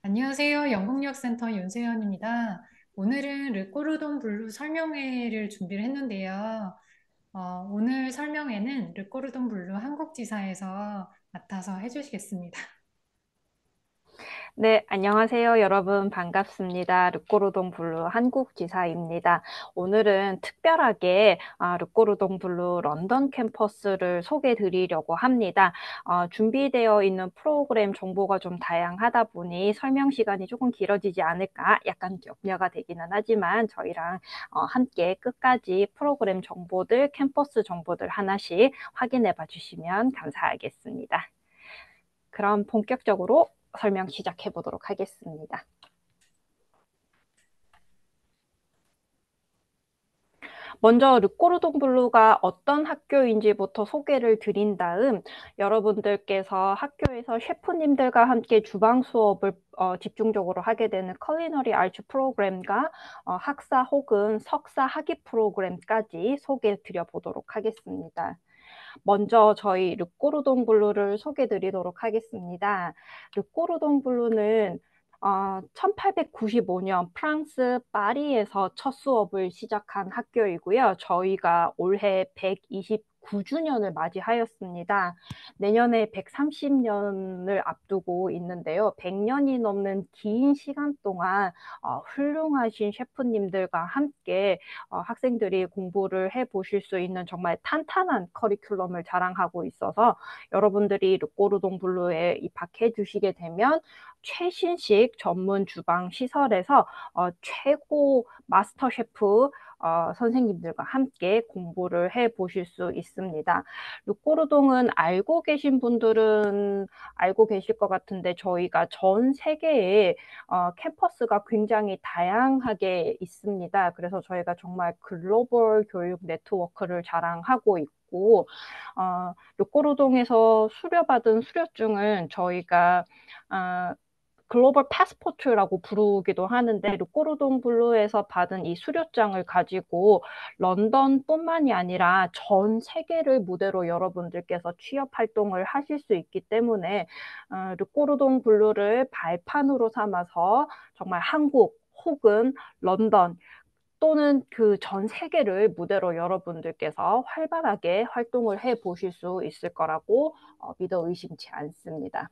안녕하세요. 영국역센터 윤세연입니다. 오늘은 르꼬르동 블루 설명회를 준비를 했는데요. 오늘 설명회는 르꼬르동 블루 한국지사에서 맡아서 해주시겠습니다. 네, 안녕하세요, 여러분. 반갑습니다. 르꼬르동 블루 한국지사입니다. 오늘은 특별하게 르꼬르동 블루 런던 캠퍼스를 소개해 드리려고 합니다. 준비되어 있는 프로그램 정보가 좀 다양하다 보니 설명 시간이 조금 길어지지 않을까 약간 염려가 되기는 하지만 저희랑 함께 끝까지 프로그램 정보들, 캠퍼스 정보들 하나씩 확인해 봐 주시면 감사하겠습니다. 그럼 본격적으로 설명 시작해 보도록 하겠습니다. 먼저 르꼬르동 블루가 어떤 학교인지부터 소개를 드린 다음 여러분들께서 학교에서 셰프님들과 함께 주방 수업을 집중적으로 하게 되는 컬리너리 아츠 프로그램과 학사 혹은 석사 학위 프로그램까지 소개해 드려 보도록 하겠습니다. 먼저 저희 르꼬르동 블루를 소개해 드리도록 하겠습니다. 르꼬르동 블루는 1895년 프랑스 파리에서 첫 수업을 시작한 학교이고요. 저희가 올해 129주년을 맞이하였습니다. 내년에 130년을 앞두고 있는데요. 100년이 넘는 긴 시간 동안 훌륭하신 셰프님들과 함께 학생들이 공부를 해보실 수 있는 정말 탄탄한 커리큘럼을 자랑하고 있어서 여러분들이 르꼬르동 블루에 입학해 주시게 되면 최신식 전문 주방 시설에서 최고 마스터 셰프 선생님들과 함께 공부를 해 보실 수 있습니다. 르꼬르동은 알고 계신 분들은 알고 계실 것 같은데 저희가 전 세계에 캠퍼스가 굉장히 다양하게 있습니다. 그래서 저희가 정말 글로벌 교육 네트워크를 자랑하고 있고 르꼬르동에서 수료받은 수료증은 저희가 글로벌 패스포트라고 부르기도 하는데 르꼬르동 블루에서 받은 이 수료장을 가지고 런던뿐만이 아니라 전 세계를 무대로 여러분들께서 취업 활동을 하실 수 있기 때문에 르꼬르동 블루를 발판으로 삼아서 정말 한국 혹은 런던 또는 그 전 세계를 무대로 여러분들께서 활발하게 활동을 해 보실 수 있을 거라고 믿어 의심치 않습니다.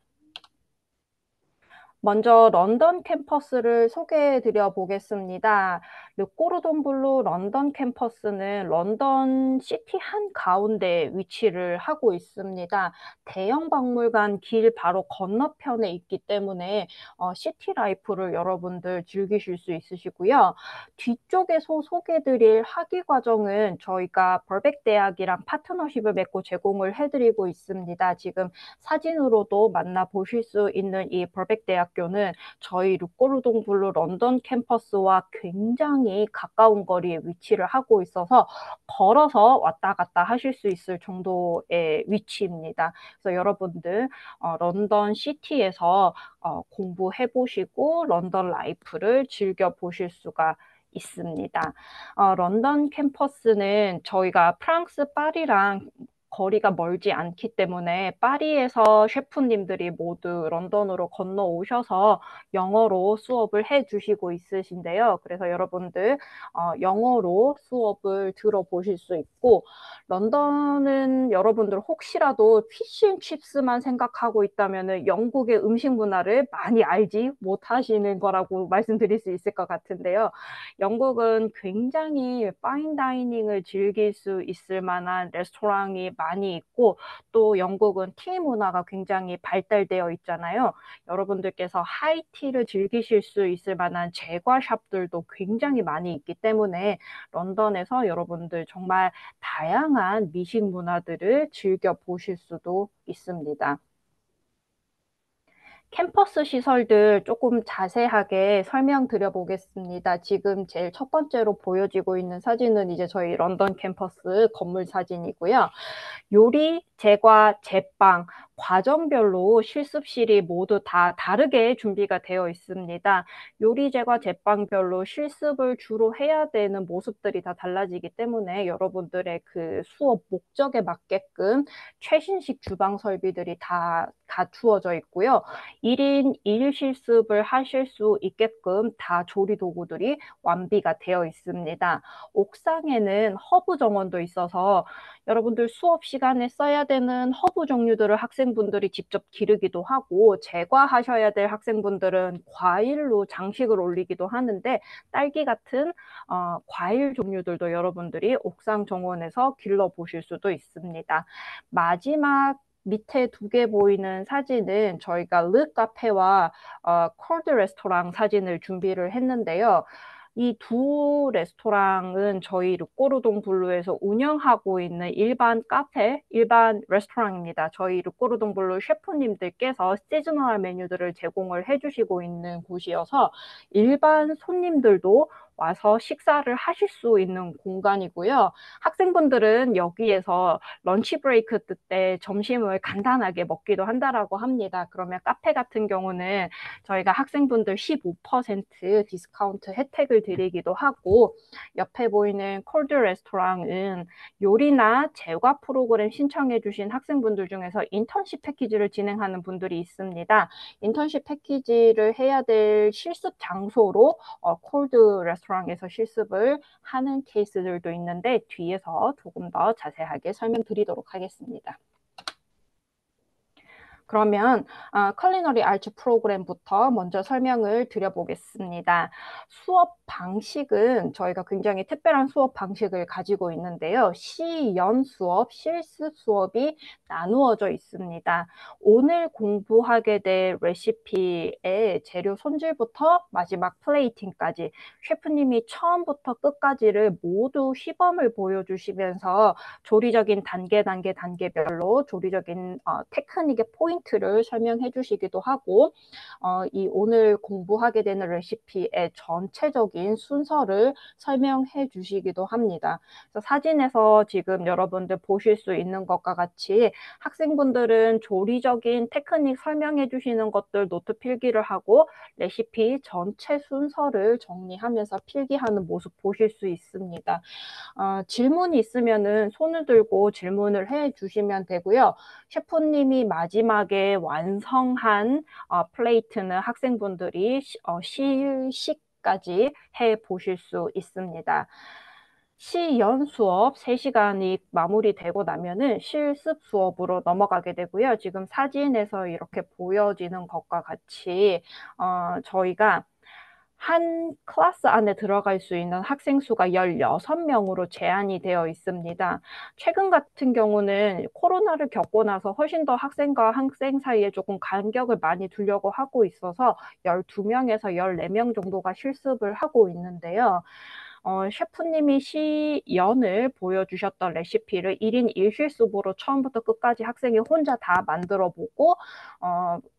먼저 런던 캠퍼스를 소개해 드려 보겠습니다. 르꼬르동 블루 런던 캠퍼스는 런던 시티 한가운데 위치를 하고 있습니다. 대형 박물관 길 바로 건너편에 있기 때문에 시티 라이프를 여러분들 즐기실 수 있으시고요. 뒤쪽에서 소개해 드릴 학위 과정은 저희가 벌백 대학이랑 파트너십을 맺고 제공을 해 드리고 있습니다. 지금 사진으로도 만나보실 수 있는 이 벌백 대학교는 저희 르꼬르동 블루 런던 캠퍼스와 굉장히 가까운 거리에 위치를 하고 있어서 걸어서 왔다 갔다 하실 수 있을 정도의 위치입니다. 그래서 여러분들 런던 시티에서 공부해 보시고 런던 라이프를 즐겨 보실 수가 있습니다. 런던 캠퍼스는 저희가 프랑스 파리랑 거리가 멀지 않기 때문에 파리에서 셰프님들이 모두 런던으로 건너오셔서 영어로 수업을 해주시고 있으신데요. 그래서 여러분들 영어로 수업을 들어보실 수 있고 런던은 여러분들 혹시라도 피쉬앤칩스만 생각하고 있다면 영국의 음식 문화를 많이 알지 못하시는 거라고 말씀드릴 수 있을 것 같은데요. 영국은 굉장히 파인 다이닝을 즐길 수 있을 만한 레스토랑이 많이 있고 또 영국은 티 문화가 굉장히 발달되어 있잖아요. 여러분들께서 하이티를 즐기실 수 있을 만한 제과샵들도 굉장히 많이 있기 때문에 런던에서 여러분들 정말 다양한 미식 문화들을 즐겨 보실 수도 있습니다. 캠퍼스 시설들 조금 자세하게 설명드려 보겠습니다. 지금 제일 첫 번째로 보여지고 있는 사진은 이제 저희 런던 캠퍼스 건물 사진이고요. 요리, 제과, 제빵, 과정별로 실습실이 모두 다 다르게 준비가 되어 있습니다. 요리제과 제빵별로 실습을 주로 해야 되는 모습들이 다 달라지기 때문에 여러분들의 그 수업 목적에 맞게끔 최신식 주방 설비들이 다 갖추어져 있고요. 1인 1 실습을 하실 수 있게끔 다 조리 도구들이 완비가 되어 있습니다. 옥상에는 허브 정원도 있어서 여러분들 수업 시간에 써야 되는 허브 종류들을 학생분들이 직접 기르기도 하고, 제과하셔야 될 학생분들은 과일로 장식을 올리기도 하는데, 딸기 같은 과일 종류들도 여러분들이 옥상 정원에서 길러보실 수도 있습니다. 마지막 밑에 두 개 보이는 사진은 저희가 르 카페와 콜드 레스토랑 사진을 준비를 했는데요. 이 두 레스토랑은 저희 르꼬르동 블루에서 운영하고 있는 일반 카페, 일반 레스토랑입니다. 저희 르꼬르동 블루 셰프님들께서 시즈널 메뉴들을 제공을 해주시고 있는 곳이어서 일반 손님들도 와서 식사를 하실 수 있는 공간이고요. 학생분들은 여기에서 런치 브레이크 때 점심을 간단하게 먹기도 한다라고 합니다. 그러면 카페 같은 경우는 저희가 학생분들 15% 디스카운트 혜택을 드리기도 하고, 옆에 보이는 콜드 레스토랑은 요리나 제과 프로그램 신청해 주신 학생분들 중에서 인턴십 패키지를 진행하는 분들이 있습니다. 인턴십 패키지를 해야 될 실습 장소로 콜드 레스토랑에서 실습을 하는 케이스들도 있는데, 뒤에서 조금 더 자세하게 설명드리도록 하겠습니다. 그러면 컬리너리 아츠 프로그램부터 먼저 설명을 드려보겠습니다. 수업 방식은 저희가 굉장히 특별한 수업 방식을 가지고 있는데요. 시연 수업, 실습 수업이 나누어져 있습니다. 오늘 공부하게 될 레시피의 재료 손질부터 마지막 플레이팅까지 셰프님이 처음부터 끝까지를 모두 시범을 보여주시면서 조리적인 단계별로 조리적인 테크닉의 포인트를 설명해 주시기도 하고, 이 오늘 공부하게 되는 레시피의 전체적인 순서를 설명해 주시기도 합니다. 그래서 사진에서 지금 여러분들 보실 수 있는 것과 같이 학생분들은 조리적인 테크닉 설명해 주시는 것들 노트 필기를 하고, 레시피 전체 순서를 정리하면서 필기하는 모습 보실 수 있습니다. 질문이 있으면은 손을 들고 질문을 해 주시면 되고요. 셰프님이 마지막에 완성한 플레이트는 학생분들이 실식까지 해 보실 수 있습니다. 시연 수업 3시간이 마무리되고 나면은 실습 수업으로 넘어가게 되고요. 지금 사진에서 이렇게 보여지는 것과 같이 저희가 한 클래스 안에 들어갈 수 있는 학생 수가 16명으로 제한이 되어 있습니다. 최근 같은 경우는 코로나를 겪고 나서 훨씬 더 학생과 학생 사이에 조금 간격을 많이 두려고 하고 있어서 12명에서 14명 정도가 실습을 하고 있는데요. 셰프님이 시연을 보여주셨던 레시피를 1인 1실습으로 처음부터 끝까지 학생이 혼자 다 만들어 보고,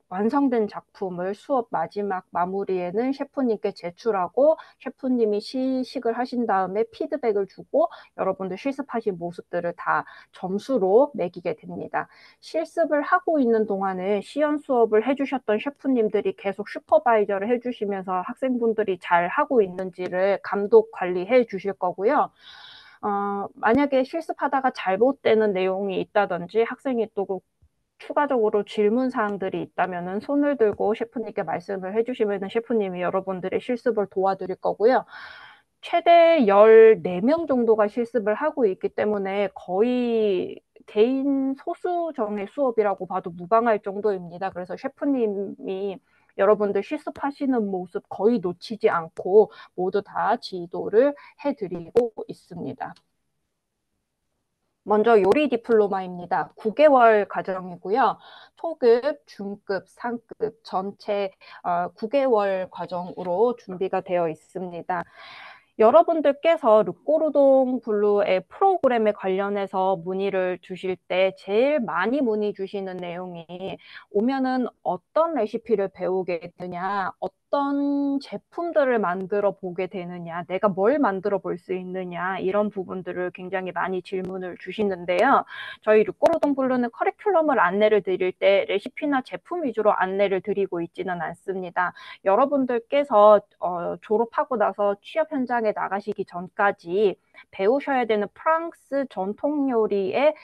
완성된 작품을 수업 마지막 마무리에는 셰프님께 제출하고, 셰프님이 시식을 하신 다음에 피드백을 주고 여러분들 실습하신 모습들을 다 점수로 매기게 됩니다. 실습을 하고 있는 동안은 시연 수업을 해주셨던 셰프님들이 계속 슈퍼바이저를 해주시면서 학생분들이 잘 하고 있는지를 감독 관리해 주실 거고요. 만약에 실습하다가 잘못되는 내용이 있다든지 학생이 또 추가적으로 질문 사항들이 있다면 손을 들고 셰프님께 말씀을 해주시면 셰프님이 여러분들의 실습을 도와드릴 거고요. 최대 14명 정도가 실습을 하고 있기 때문에 거의 개인 소수정의 수업이라고 봐도 무방할 정도입니다. 그래서 셰프님이 여러분들 실습하시는 모습 거의 놓치지 않고 모두 다 지도를 해드리고 있습니다. 먼저 요리 디플로마입니다. 9개월 과정이고요. 초급, 중급, 상급 전체 9개월 과정으로 준비가 되어 있습니다. 여러분들께서 르꼬르동 블루의 프로그램에 관련해서 문의를 주실 때 제일 많이 문의 주시는 내용이 오면은 어떤 레시피를 배우게 되냐, 어떤 제품들을 만들어 보게 되느냐, 내가 뭘 만들어 볼 수 있느냐, 이런 부분들을 굉장히 많이 질문을 주시는데요. 저희 르꼬르동 블루는 커리큘럼을 안내를 드릴 때 레시피나 제품 위주로 안내를 드리고 있지는 않습니다. 여러분들께서 졸업하고 나서 취업 현장에 나가시기 전까지 배우셔야 되는 프랑스 전통 요리의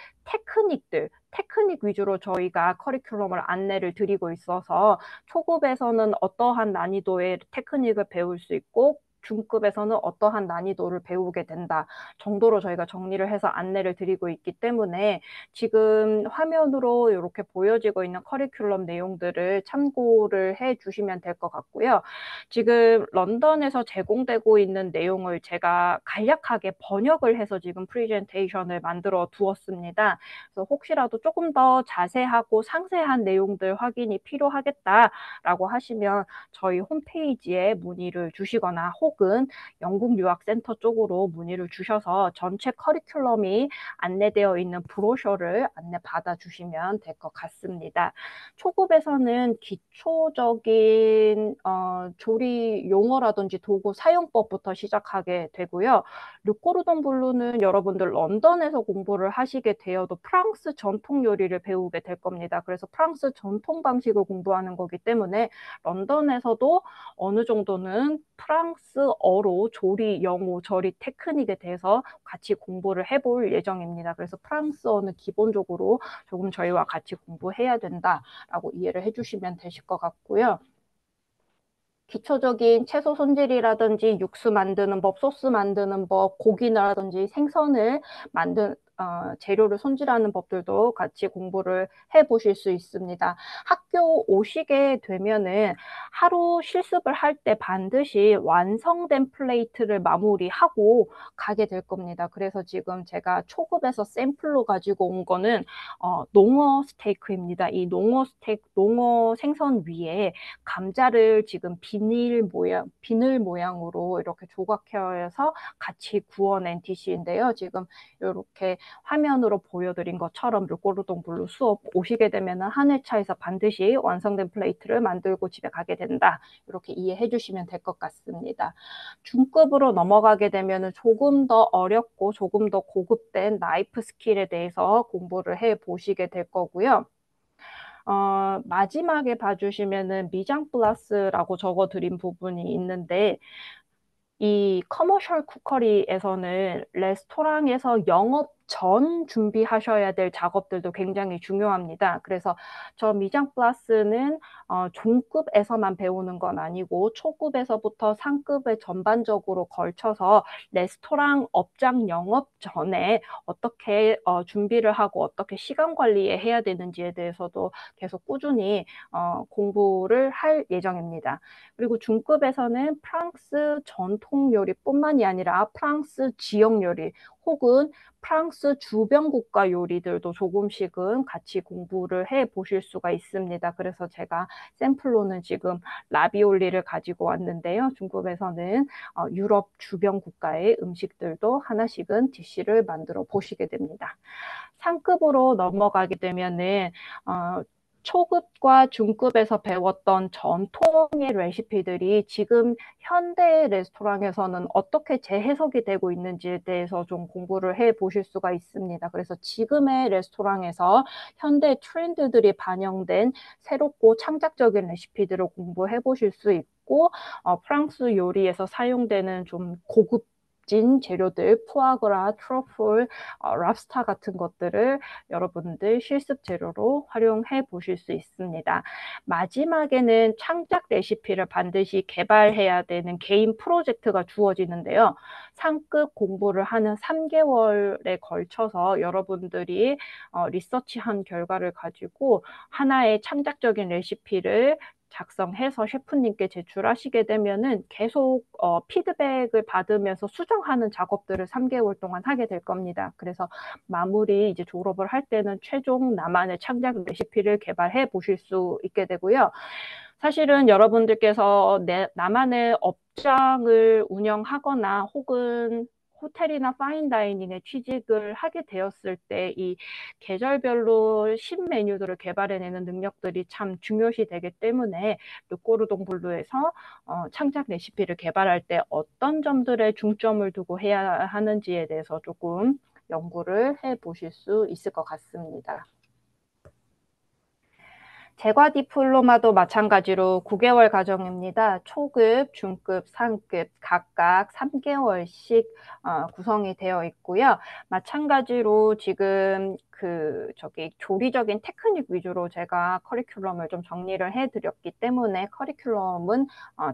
테크닉 위주로 저희가 커리큘럼을 안내를 드리고 있어서 초급에서는 어떠한 난이도의 테크닉을 배울 수 있고 중급에서는 어떠한 난이도를 배우게 된다 정도로 저희가 정리를 해서 안내를 드리고 있기 때문에 지금 화면으로 이렇게 보여지고 있는 커리큘럼 내용들을 참고를 해 주시면 될 것 같고요. 지금 런던에서 제공되고 있는 내용을 제가 간략하게 번역을 해서 지금 프레젠테이션을 만들어 두었습니다. 그래서 혹시라도 조금 더 자세하고 상세한 내용들 확인이 필요하겠다라고 하시면 저희 홈페이지에 문의를 주시거나 혹은 영국 유학센터 쪽으로 문의를 주셔서 전체 커리큘럼이 안내되어 있는 브로셔를 안내 받아 주시면 될 것 같습니다. 초급에서는 기초적인 조리 용어라든지 도구 사용법부터 시작하게 되고요. 르꼬르동 블루는 여러분들 런던에서 공부를 하시게 되어도 프랑스 전통 요리를 배우게 될 겁니다. 그래서 프랑스 전통 방식을 공부하는 거기 때문에 런던에서도 어느 정도는 프랑스어로 조리 영어, 조리 테크닉에 대해서 같이 공부를 해볼 예정입니다. 그래서 프랑스어는 기본적으로 조금 저희와 같이 공부해야 된다라고 이해를 해주시면 되실 것 같고요. 기초적인 채소 손질이라든지 육수 만드는 법, 소스 만드는 법, 고기라든지 생선을 재료를 손질하는 법들도 같이 공부를 해보실 수 있습니다. 학교 오시게 되면은 하루 실습을 할 때 반드시 완성된 플레이트를 마무리하고 가게 될 겁니다. 그래서 지금 제가 초급에서 샘플로 가지고 온 거는 농어 스테이크입니다. 이 농어 생선 위에 감자를 지금 비늘 모양으로 이렇게 조각해서 같이 구워낸 디시인데요. 지금 이렇게 화면으로 보여드린 것처럼 르꼬르동 블루 수업 오시게 되면 한 회차에서 반드시 완성된 플레이트를 만들고 집에 가게 된다. 이렇게 이해해 주시면 될 것 같습니다. 중급으로 넘어가게 되면 조금 더 어렵고 조금 더 고급된 나이프 스킬에 대해서 공부를 해 보시게 될 거고요. 마지막에 봐주시면은 미장 플러스라고 적어드린 부분이 있는데 이 커머셜 쿠커리에서는 레스토랑에서 영업 전 준비하셔야 될 작업들도 굉장히 중요합니다. 그래서 저 미장 플러스는 중급에서만 배우는 건 아니고 초급에서부터 상급에 전반적으로 걸쳐서 레스토랑 업장 영업 전에 어떻게 준비를 하고 어떻게 시간 관리해야 되는지에 대해서도 계속 꾸준히 공부를 할 예정입니다. 그리고 중급에서는 프랑스 전통 요리뿐만이 아니라 프랑스 지역 요리 혹은 프랑스 주변 국가 요리들도 조금씩은 같이 공부를 해 보실 수가 있습니다. 그래서 제가 샘플로는 지금 라비올리를 가지고 왔는데요. 중급에서는 유럽 주변 국가의 음식들도 하나씩은 디시를 만들어 보시게 됩니다. 상급으로 넘어가게 되면은 초급과 중급에서 배웠던 전통의 레시피들이 지금 현대 레스토랑에서는 어떻게 재해석이 되고 있는지에 대해서 좀 공부를 해 보실 수가 있습니다. 그래서 지금의 레스토랑에서 현대 트렌드들이 반영된 새롭고 창작적인 레시피들을 공부해 보실 수 있고 프랑스 요리에서 사용되는 좀 고급 진 재료들, 푸아그라, 트러플, 랍스타 같은 것들을 여러분들 실습 재료로 활용해 보실 수 있습니다. 마지막에는 창작 레시피를 반드시 개발해야 되는 개인 프로젝트가 주어지는데요. 상급 공부를 하는 3개월에 걸쳐서 여러분들이 리서치한 결과를 가지고 하나의 창작적인 레시피를 작성해서 셰프님께 제출하시게 되면은 계속 피드백을 받으면서 수정하는 작업들을 3개월 동안 하게 될 겁니다. 그래서 마무리 이제 졸업을 할 때는 최종 나만의 창작 레시피를 개발해 보실 수 있게 되고요. 사실은 여러분들께서 나만의 업장을 운영하거나 혹은 호텔이나 파인다이닝에 취직을 하게 되었을 때 이 계절별로 신메뉴들을 개발해내는 능력들이 참 중요시 되기 때문에 르꼬르동 블루에서 창작 레시피를 개발할 때 어떤 점들에 중점을 두고 해야 하는지에 대해서 조금 연구를 해보실 수 있을 것 같습니다. 제과 디플로마도 마찬가지로 9개월 과정입니다. 초급, 중급, 상급 각각 3개월씩 구성이 되어 있고요. 마찬가지로 지금 조리적인 테크닉 위주로 제가 커리큘럼을 좀 정리를 해드렸기 때문에 커리큘럼은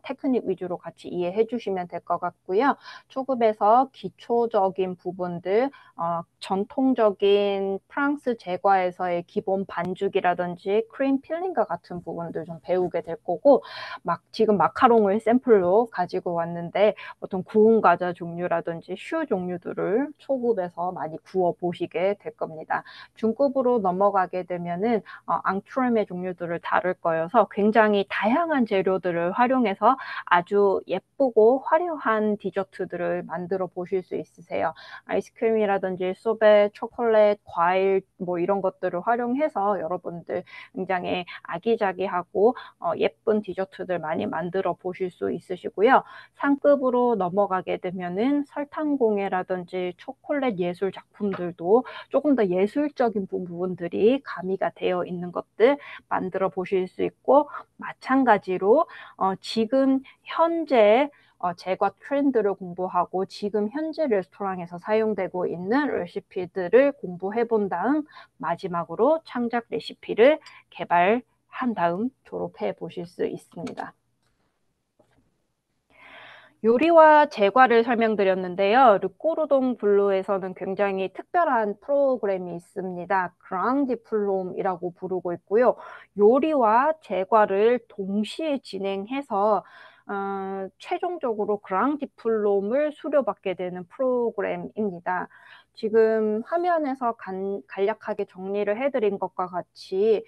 테크닉 위주로 같이 이해해 주시면 될 것 같고요. 초급에서 기초적인 부분들, 전통적인 프랑스 제과에서의 기본 반죽이라든지 크림 필링과 같은 부분들 좀 배우게 될 거고, 지금 마카롱을 샘플로 가지고 왔는데 어떤 구운 과자 종류라든지 슈 종류들을 초급에서 많이 구워 보시게 될 겁니다. 중급으로 넘어가게 되면은 앙트레메 종류들을 다룰 거여서 굉장히 다양한 재료들을 활용해서 아주 예쁘고 화려한 디저트들을 만들어 보실 수 있으세요. 아이스크림이라든지 소베, 초콜릿, 과일 뭐 이런 것들을 활용해서 여러분들 굉장히 아기자기하고 예쁜 디저트들 많이 만들어 보실 수 있으시고요. 상급으로 넘어가게 되면은 설탕공예라든지 초콜릿 예술 작품들도 조금 더 예술적인 부분들이 가미가 되어 있는 것들 만들어 보실 수 있고, 마찬가지로 지금 현재 제과 트렌드를 공부하고 지금 현재 레스토랑에서 사용되고 있는 레시피들을 공부해 본 다음 마지막으로 창작 레시피를 개발한 다음 졸업해 보실 수 있습니다. 요리와 제과를 설명드렸는데요. 르꼬르동 블루에서는 굉장히 특별한 프로그램이 있습니다. 그랑 디플롬이라고 부르고 있고요. 요리와 제과를 동시에 진행해서 최종적으로 그랑 디플롬을 수료받게 되는 프로그램입니다. 지금 화면에서 간략하게 정리를 해드린 것과 같이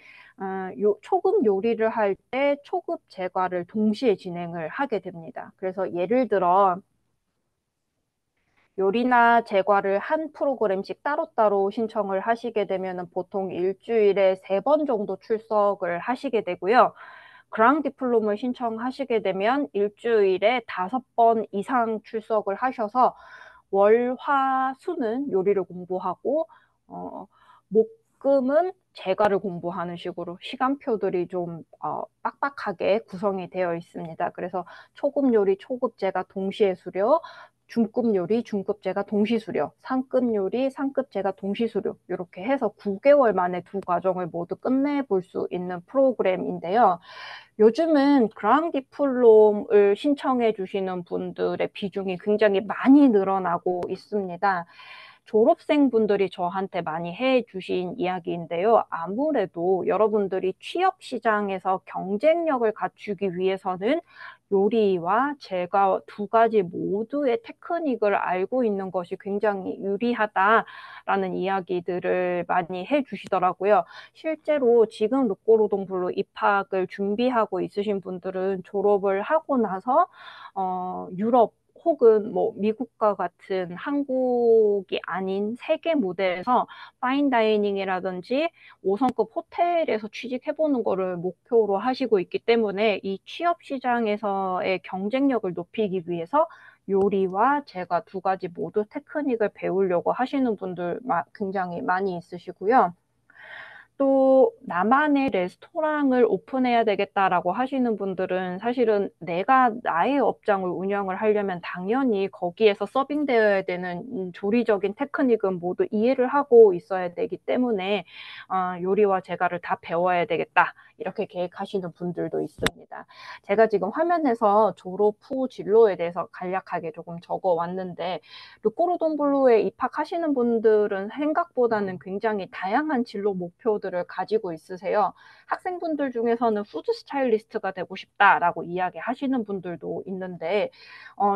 초급 요리를 할 때 초급 제과를 동시에 진행을 하게 됩니다. 그래서 예를 들어 요리나 제과를 한 프로그램씩 따로따로 신청을 하시게 되면 보통 일주일에 3번 정도 출석을 하시게 되고요. 그랑 디플롬을 신청하시게 되면 일주일에 5번 이상 출석을 하셔서 월, 화, 수는 요리를 공부하고 목금은 제과를 공부하는 식으로 시간표들이 좀 빡빡하게 구성이 되어 있습니다. 그래서 초급 요리, 초급 제과 동시에 수료, 중급 요리, 중급 제과 동시 수료, 상급 요리, 상급 제과 동시 수료, 이렇게 해서 9개월 만에 두 과정을 모두 끝내볼 수 있는 프로그램인데요. 요즘은 그랑 디플롬을 신청해 주시는 분들의 비중이 굉장히 많이 늘어나고 있습니다. 졸업생분들이 저한테 많이 해 주신 이야기인데요. 아무래도 여러분들이 취업 시장에서 경쟁력을 갖추기 위해서는 요리와 제과 두 가지 모두의 테크닉을 알고 있는 것이 굉장히 유리하다라는 이야기들을 많이 해 주시더라고요. 실제로 지금 르꼬르동 블루 입학을 준비하고 있으신 분들은 졸업을 하고 나서 유럽 혹은 뭐 미국과 같은 한국이 아닌 세계 무대에서 파인다이닝이라든지 5성급 호텔에서 취직해보는 거를 목표로 하시고 있기 때문에 이 취업 시장에서의 경쟁력을 높이기 위해서 요리와 제과 두 가지 모두 테크닉을 배우려고 하시는 분들 굉장히 많이 있으시고요. 또 나만의 레스토랑을 오픈해야 되겠다라고 하시는 분들은 사실은 내가 나의 업장을 운영을 하려면 당연히 거기에서 서빙되어야 되는 조리적인 테크닉은 모두 이해를 하고 있어야 되기 때문에 요리와 제과를 다 배워야 되겠다 이렇게 계획하시는 분들도 있습니다. 제가 지금 화면에서 졸업 후 진로에 대해서 간략하게 조금 적어 왔는데 르꼬르동 블루에 입학하시는 분들은 생각보다는 굉장히 다양한 진로 목표들을 가지고 있으세요. 학생분들 중에서는 푸드 스타일리스트가 되고 싶다라고 이야기하시는 분들도 있는데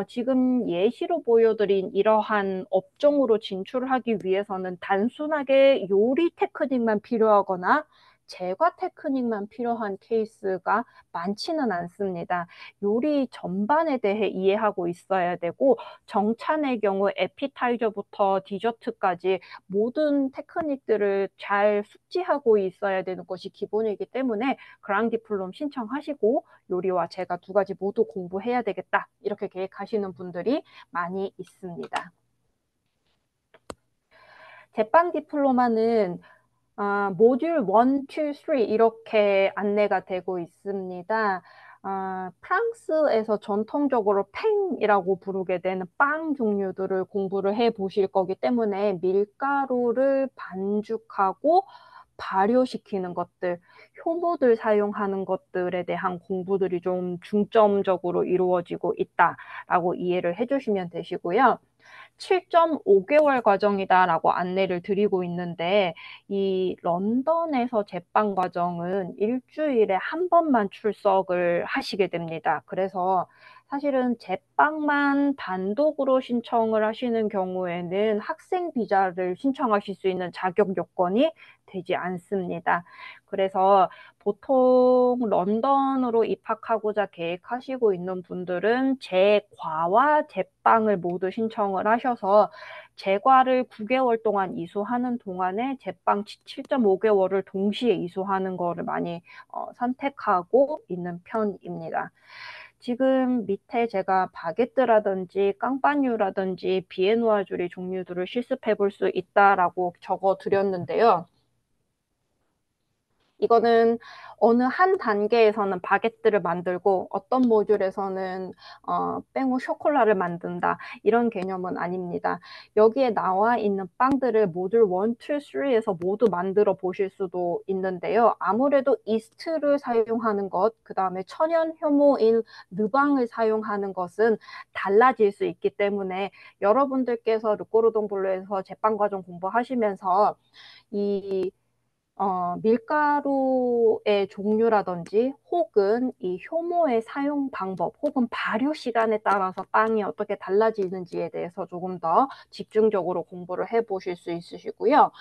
지금 예시로 보여드린 이러한 업종으로 진출하기 위해서는 단순하게 요리 테크닉만 필요하거나 제과 테크닉만 필요한 케이스가 많지는 않습니다. 요리 전반에 대해 이해하고 있어야 되고 정찬의 경우 에피타이저부터 디저트까지 모든 테크닉들을 잘 숙지하고 있어야 되는 것이 기본이기 때문에 그랑 디플롬 신청하시고 요리와 제가 두 가지 모두 공부해야 되겠다 이렇게 계획하시는 분들이 많이 있습니다. 제빵 디플로마는 모듈 1, 2, 3 이렇게 안내가 되고 있습니다. 프랑스에서 전통적으로 팽이라고 부르게 되는 빵 종류들을 공부를 해 보실 거기 때문에 밀가루를 반죽하고 발효시키는 것들, 효모들 사용하는 것들에 대한 공부들이 좀 중점적으로 이루어지고 있다라고 이해를 해주시면 되시고요. 7.5개월 과정이다라고 안내를 드리고 있는데 이 런던에서 제빵 과정은 일주일에 한 번만 출석을 하시게 됩니다. 그래서 사실은 제빵만 단독으로 신청을 하시는 경우에는 학생 비자를 신청하실 수 있는 자격 요건이 되지 않습니다. 그래서 보통 런던으로 입학하고자 계획하시고 있는 분들은 제과와 제빵을 모두 신청을 하셔서 제과를 9개월 동안 이수하는 동안에 제빵 7.5개월을 동시에 이수하는 거를 많이 선택하고 있는 편입니다. 지금 밑에 제가 바게트라든지 깡빠뉴라든지 비에누아주리 종류들을 실습해 볼 수 있다라고 적어 드렸는데요. 이거는 어느 한 단계에서는 바게트를 만들고 어떤 모듈에서는 뺑우 쇼콜라를 만든다 이런 개념은 아닙니다. 여기에 나와 있는 빵들을 모듈 1, 2, 3에서 모두 만들어 보실 수도 있는데요. 아무래도 이스트를 사용하는 것, 그 다음에 천연 효모인 르방을 사용하는 것은 달라질 수 있기 때문에 여러분들께서 르꼬르동 블루에서 제빵 과정 공부하시면서 이 밀가루의 종류라든지 혹은 이 효모의 사용 방법 혹은 발효 시간에 따라서 빵이 어떻게 달라지는지에 대해서 조금 더 집중적으로 공부를 해보실 수 있으시고요.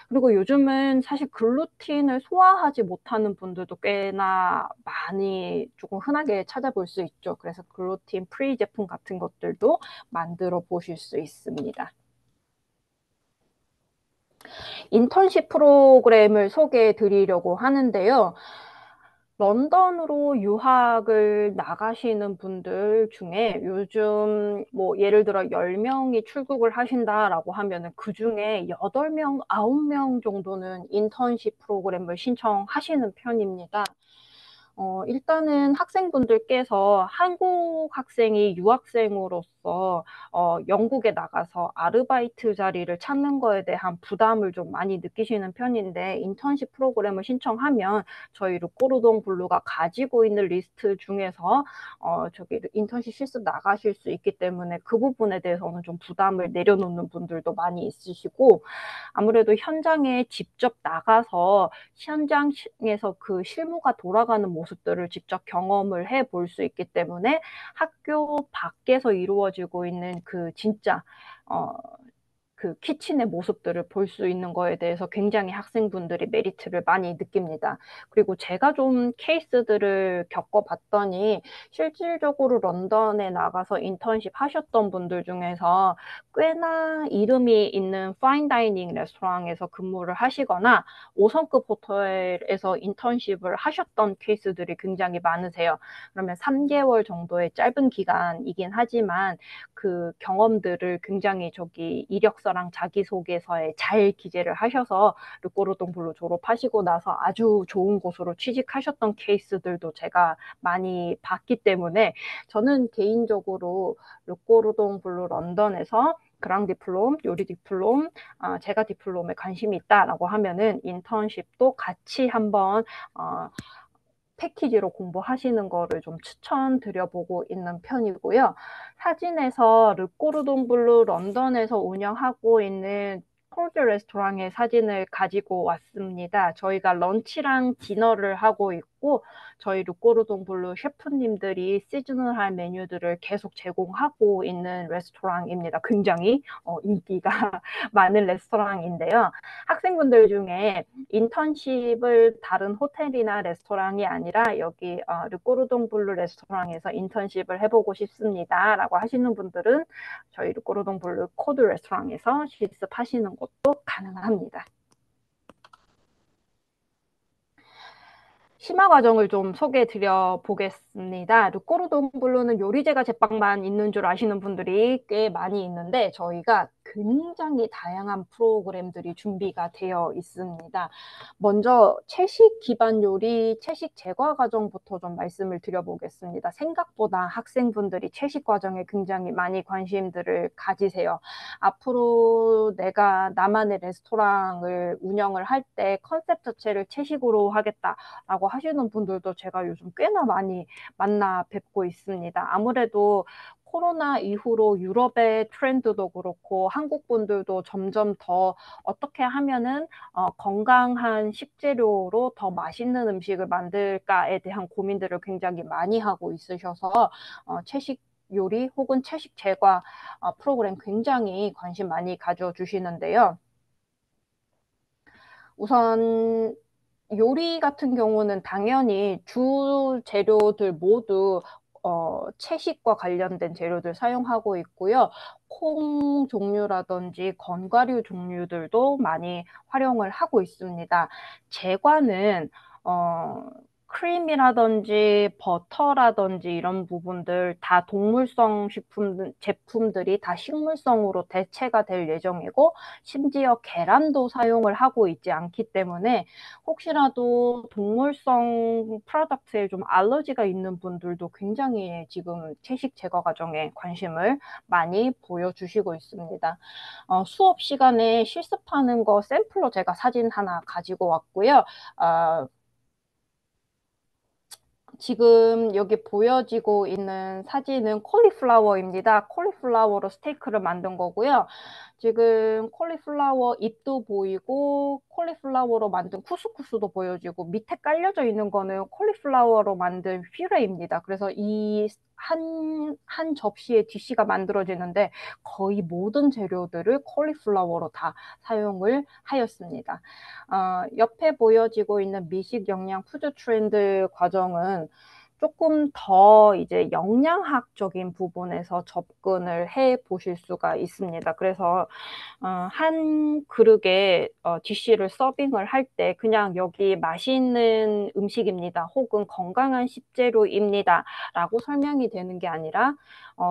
그리고 요즘은 사실 글루틴을 소화하지 못하는 분들도 꽤나 많이 조금 흔하게 찾아볼 수 있죠. 그래서 글루틴 프리 제품 같은 것들도 만들어 보실 수 있습니다. 인턴십 프로그램을 소개해 드리려고 하는데요. 런던으로 유학을 나가시는 분들 중에 요즘 뭐 예를 들어 10명이 출국을 하신다라고 하면은 그중에 8명, 9명 정도는 인턴십 프로그램을 신청하시는 편입니다. 일단은 학생분들께서 한국 학생이 유학생으로서 영국에 나가서 아르바이트 자리를 찾는 거에 대한 부담을 좀 많이 느끼시는 편인데 인턴십 프로그램을 신청하면 저희 르꼬르동 블루가 가지고 있는 리스트 중에서 저기 인턴십 실습 나가실 수 있기 때문에 그 부분에 대해서는 좀 부담을 내려놓는 분들도 많이 있으시고 아무래도 현장에 직접 나가서 현장에서 그 실무가 돌아가는 모습들을 직접 경험을 해 볼 수 있기 때문에 학교 밖에서 이루어지고 있는 그 진짜 그 키친의 모습들을 볼 수 있는 거에 대해서 굉장히 학생분들이 메리트를 많이 느낍니다. 그리고 제가 좀 케이스들을 겪어봤더니 실질적으로 런던에 나가서 인턴십 하셨던 분들 중에서 꽤나 이름이 있는 파인다이닝 레스토랑에서 근무를 하시거나 5성급 호텔에서 인턴십을 하셨던 케이스들이 굉장히 많으세요. 그러면 3개월 정도의 짧은 기간이긴 하지만 그 경험들을 굉장히 이력서랑 자기소개서에 잘 기재를 하셔서 르꼬르동 블루 졸업하시고 나서 아주 좋은 곳으로 취직하셨던 케이스들도 제가 많이 봤기 때문에 저는 개인적으로 르꼬르동 블루 런던에서 그랑 디플롬, 요리 디플롬, 제가 디플롬에 관심이 있다라고 하면은 인턴십도 같이 한번 패키지로 공부하시는 거를 좀 추천드려보고 있는 편이고요. 사진에서 르꼬르동 블루 런던에서 운영하고 있는 폴드 레스토랑의 사진을 가지고 왔습니다. 저희가 런치랑 디너를 하고 있고 있고 저희 르꼬르동 블루 셰프님들이 시즈널한 메뉴들을 계속 제공하고 있는 레스토랑입니다. 굉장히 인기가 많은 레스토랑인데요. 학생분들 중에 인턴십을 다른 호텔이나 레스토랑이 아니라 여기 르꼬르동 블루 레스토랑에서 인턴십을 해보고 싶습니다 라고 하시는 분들은 저희 르꼬르동 블루 코드 레스토랑에서 실습하시는 것도 가능합니다. 심화 과정을 좀 소개해 드려 보겠습니다. 르꼬르동 블루는 요리제과 제빵만 있는 줄 아시는 분들이 꽤 많이 있는데 저희가 굉장히 다양한 프로그램들이 준비가 되어 있습니다. 먼저 채식 기반 요리, 채식 제과 과정부터 좀 말씀을 드려보겠습니다. 생각보다 학생분들이 채식 과정에 굉장히 많이 관심들을 가지세요. 앞으로 내가 나만의 레스토랑을 운영을 할 때 컨셉 자체를 채식으로 하겠다라고 하시는 분들도 제가 요즘 꽤나 많이 만나 뵙고 있습니다. 아무래도 코로나 이후로 유럽의 트렌드도 그렇고 한국 분들도 점점 더 어떻게 하면은 건강한 식재료로 더 맛있는 음식을 만들까에 대한 고민들을 굉장히 많이 하고 있으셔서 채식 요리 혹은 채식 제과 프로그램 굉장히 관심 많이 가져주시는데요. 우선 요리 같은 경우는 당연히 주 재료들 모두 채식과 관련된 재료들 사용하고 있고요. 콩 종류라든지 건과류 종류들도 많이 활용을 하고 있습니다. 제과는 크림이라든지 버터라든지 이런 부분들 다 동물성 제품들이 다 식물성으로 대체가 될 예정이고 심지어 계란도 사용을 하고 있지 않기 때문에 혹시라도 동물성 프로덕트에 좀 알러지가 있는 분들도 굉장히 지금 채식 제거 과정에 관심을 많이 보여주시고 있습니다. 수업 시간에 실습하는 거 샘플로 제가 사진 하나 가지고 왔고요. 지금 여기 보여지고 있는 사진은 콜리플라워입니다. 콜리플라워로 스테이크를 만든 거고요. 지금 콜리플라워 잎도 보이고 콜리플라워로 만든 쿠스쿠스도 보여지고 밑에 깔려져 있는 거는 콜리플라워로 만든 퓨레입니다. 그래서 이 한 접시의 디쉬가 만들어지는데 거의 모든 재료들을 콜리플라워로 다 사용을 하였습니다. 옆에 보여지고 있는 미식 영양 푸드 트렌드 과정은 조금 더 이제 영양학적인 부분에서 접근을 해 보실 수가 있습니다. 그래서 한 그릇에 디쉬를 서빙을 할 때 그냥 여기 맛있는 음식입니다. 혹은 건강한 식재료입니다. 라고 설명이 되는 게 아니라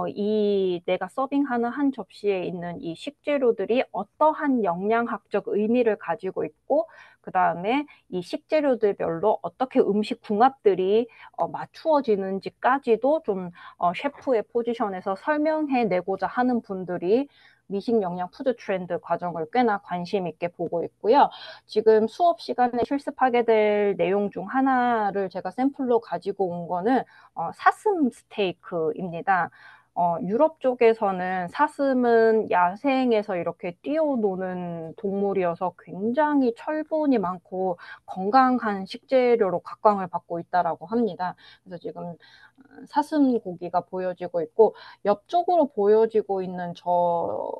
이 내가 서빙하는 한 접시에 있는 이 식재료들이 어떠한 영양학적 의미를 가지고 있고 그 다음에 이 식재료들별로 어떻게 음식 궁합들이 맞추어지는지까지도 좀 셰프의 포지션에서 설명해내고자 하는 분들이 미식 영양 푸드 트렌드 과정을 꽤나 관심 있게 보고 있고요. 지금 수업 시간에 실습하게 될 내용 중 하나를 제가 샘플로 가지고 온 거는 사슴 스테이크입니다. 유럽 쪽에서는 사슴은 야생에서 이렇게 뛰어노는 동물이어서 굉장히 철분이 많고 건강한 식재료로 각광을 받고 있다라고 합니다. 그래서 지금 사슴 고기가 보여지고 있고 옆쪽으로 보여지고 있는 저